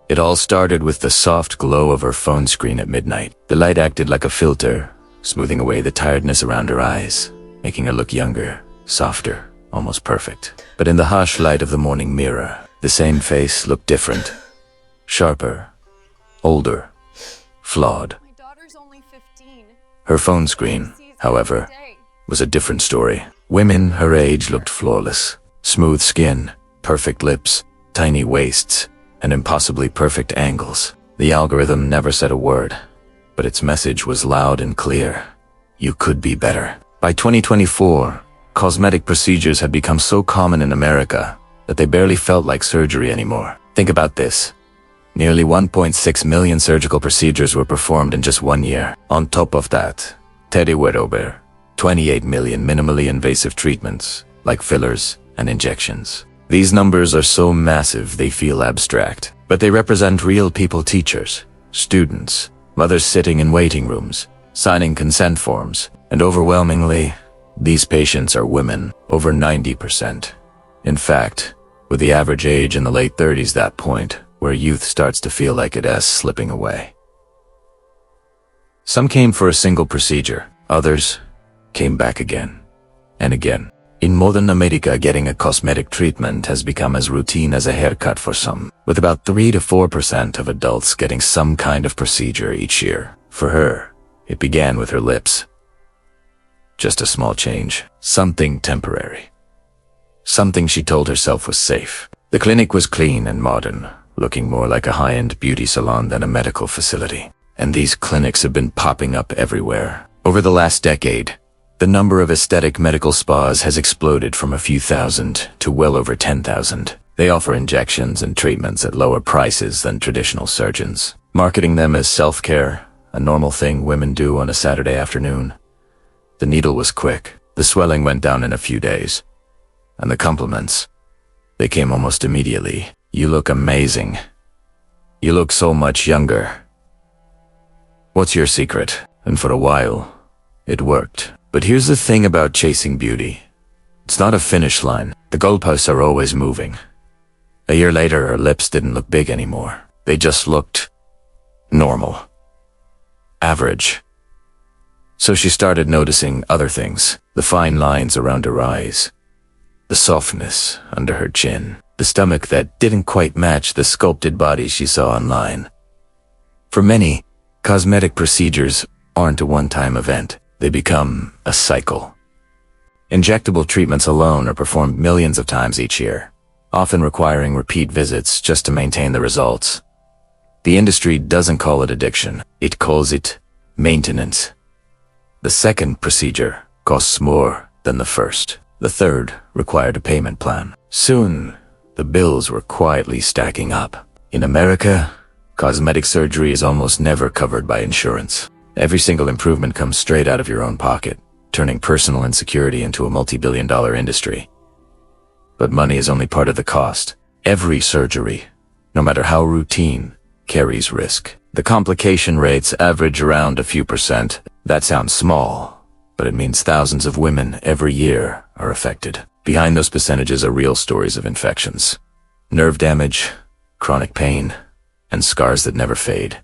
It all started with the soft glow of her phone screen at midnight. The light acted like a filter, smoothing away the tiredness around her eyes, making her look younger, softer, almost perfect. But in the harsh light of the morning mirror, the same face looked different. Sharper, older, flawed. My daughter's only 15. Her phone screen, however, was a different story. Women her age looked flawless. Smooth skin, perfect lips, tiny waists, and impossibly perfect angles. The algorithm never said a word, but its message was loud and clear. You could be better. By 2024, cosmetic procedures had become so common in America that they barely felt like surgery anymore. Think about this. Nearly 1.6 million surgical procedures were performed in just 1 year. On top of that, Teddy went over 28 million minimally invasive treatments, like fillers and injections. These numbers are so massive they feel abstract, but they represent real people, teachers, students, mothers sitting in waiting rooms, signing consent forms, and overwhelmingly, these patients are women, over 90%. In fact, with the average age in the late 30s, that point where youth starts to feel like it is slipping away. Some came for a single procedure, others came back again and again. In modern America, getting a cosmetic treatment has become as routine as a haircut for some, with about 3 to 4% of adults getting some kind of procedure each year. For her, it began with her lips. Just a small change, something temporary. Something she told herself was safe. The clinic was clean and modern, looking more like a high-end beauty salon than a medical facility. And these clinics have been popping up everywhere. Over the last decade, the number of aesthetic medical spas has exploded from a few thousand to well over 10,000. They offer injections and treatments at lower prices than traditional surgeons, marketing them as self-care, a normal thing women do on a Saturday afternoon. The needle was quick. The swelling went down in a few days. And the compliments, they came almost immediately. You look amazing. You look so much younger. What's your secret? And for a while, it worked. But here's the thing about chasing beauty. It's not a finish line. The goalposts are always moving. A year later, her lips didn't look big anymore. They just looked normal. Average. So she started noticing other things. The fine lines around her eyes. The softness under her chin. The stomach that didn't quite match the sculpted body she saw online. For many, cosmetic procedures aren't a one-time event. They become a cycle. Injectable treatments alone are performed millions of times each year, often requiring repeat visits just to maintain the results. The industry doesn't call it addiction, it calls it maintenance. The second procedure costs more than the first. The third required a payment plan. Soon, the bills were quietly stacking up. In America, cosmetic surgery is almost never covered by insurance. Every single improvement comes straight out of your own pocket, turning personal insecurity into a multi-billion-dollar industry. But money is only part of the cost. Every surgery, no matter how routine, carries risk. The complication rates average around a few percent. That sounds small, but it means thousands of women every year are affected. Behind those percentages are real stories of infections, nerve damage, chronic pain, and scars that never fade.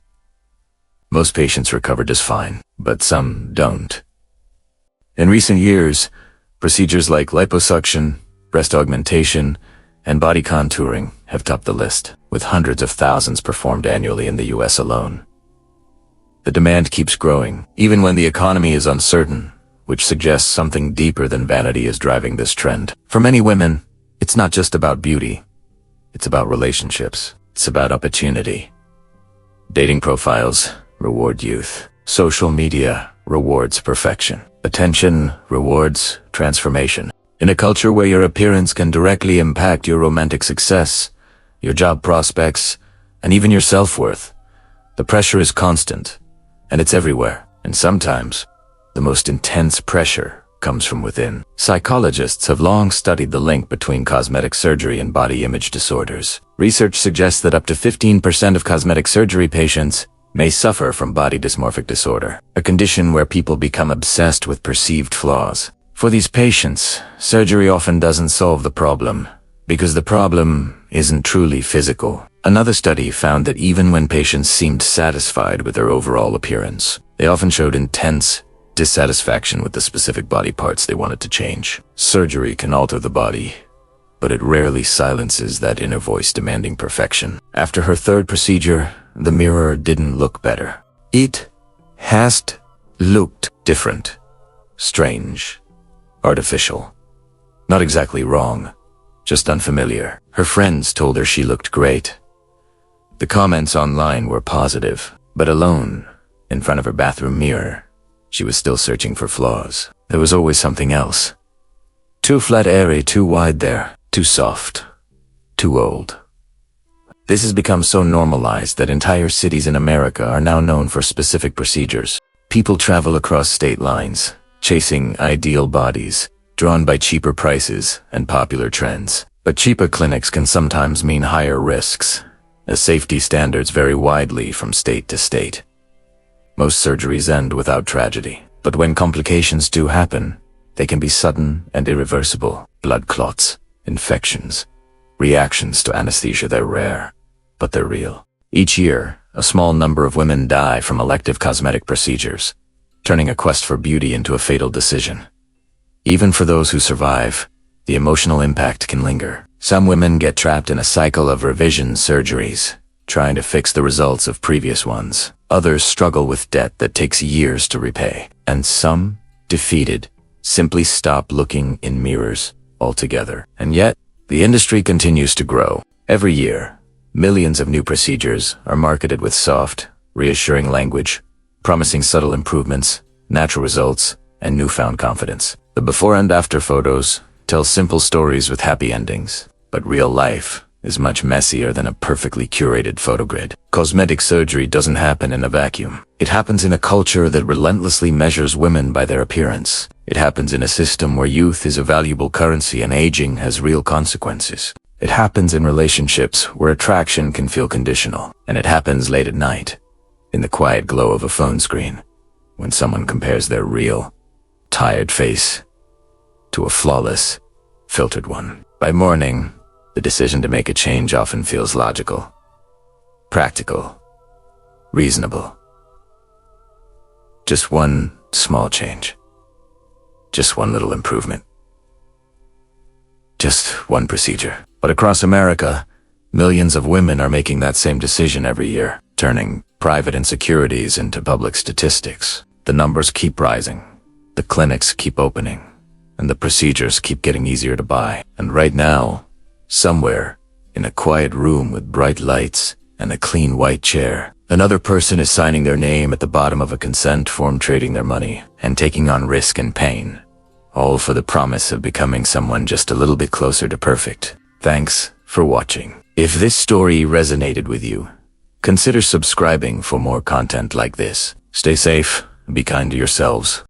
Most patients recover just fine, but some don't. In recent years, procedures like liposuction, breast augmentation, and body contouring have topped the list, with hundreds of thousands performed annually in the US alone. The demand keeps growing, even when the economy is uncertain, which suggests something deeper than vanity is driving this trend. For many women, it's not just about beauty. It's about relationships. It's about opportunity. Dating profiles reward youth. Social media rewards perfection. Attention rewards transformation. In a culture where your appearance can directly impact your romantic success, your job prospects, and even your self-worth, the pressure is constant, and it's everywhere. And sometimes, the most intense pressure comes from within. Psychologists have long studied the link between cosmetic surgery and body image disorders. Research suggests that up to 15% of cosmetic surgery patients may suffer from body dysmorphic disorder, a condition where people become obsessed with perceived flaws. For these patients, surgery often doesn't solve the problem, because the problem isn't truly physical. Another study found that even when patients seemed satisfied with their overall appearance, they often showed intense dissatisfaction with the specific body parts they wanted to change. Surgery can alter the body, but it rarely silences that inner voice demanding perfection. After her third procedure, the mirror didn't look better. It has looked different, strange, artificial. Not exactly wrong, just unfamiliar. Her friends told her she looked great. The comments online were positive, but alone, in front of her bathroom mirror, she was still searching for flaws. There was always something else. Too flat area, too wide there, too soft, too old. This has become so normalized that entire cities in America are now known for specific procedures. People travel across state lines, chasing ideal bodies, drawn by cheaper prices and popular trends. But cheaper clinics can sometimes mean higher risks, as safety standards vary widely from state to state. Most surgeries end without tragedy, but when complications do happen, they can be sudden and irreversible. Blood clots, infections, reactions to anesthesia. They're rare, but they're real. Each year, a small number of women die from elective cosmetic procedures, turning a quest for beauty into a fatal decision. Even for those who survive, the emotional impact can linger. Some women get trapped in a cycle of revision surgeries, trying to fix the results of previous ones. Others struggle with debt that takes years to repay. And some, defeated, simply stop looking in mirrors altogether. And yet, the industry continues to grow. Every year, millions of new procedures are marketed with soft, reassuring language, promising subtle improvements, natural results, and newfound confidence. The before and after photos tell simple stories with happy endings, but real life is much messier than a perfectly curated photo grid. Cosmetic surgery doesn't happen in a vacuum. It happens in a culture that relentlessly measures women by their appearance. It happens in a system where youth is a valuable currency and aging has real consequences. It happens in relationships where attraction can feel conditional. And it happens late at night, in the quiet glow of a phone screen, when someone compares their real, tired face to a flawless, filtered one. By morning, the decision to make a change often feels logical, practical, reasonable. Just one small change. Just one little improvement. Just one procedure. But across America, millions of women are making that same decision every year, turning private insecurities into public statistics. The numbers keep rising, the clinics keep opening, and the procedures keep getting easier to buy. And right now, somewhere, in a quiet room with bright lights and a clean white chair, another person is signing their name at the bottom of a consent form, trading their money and taking on risk and pain, all for the promise of becoming someone just a little bit closer to perfect. Thanks for watching. If this story resonated with you, consider subscribing for more content like this. Stay safe, be kind to yourselves,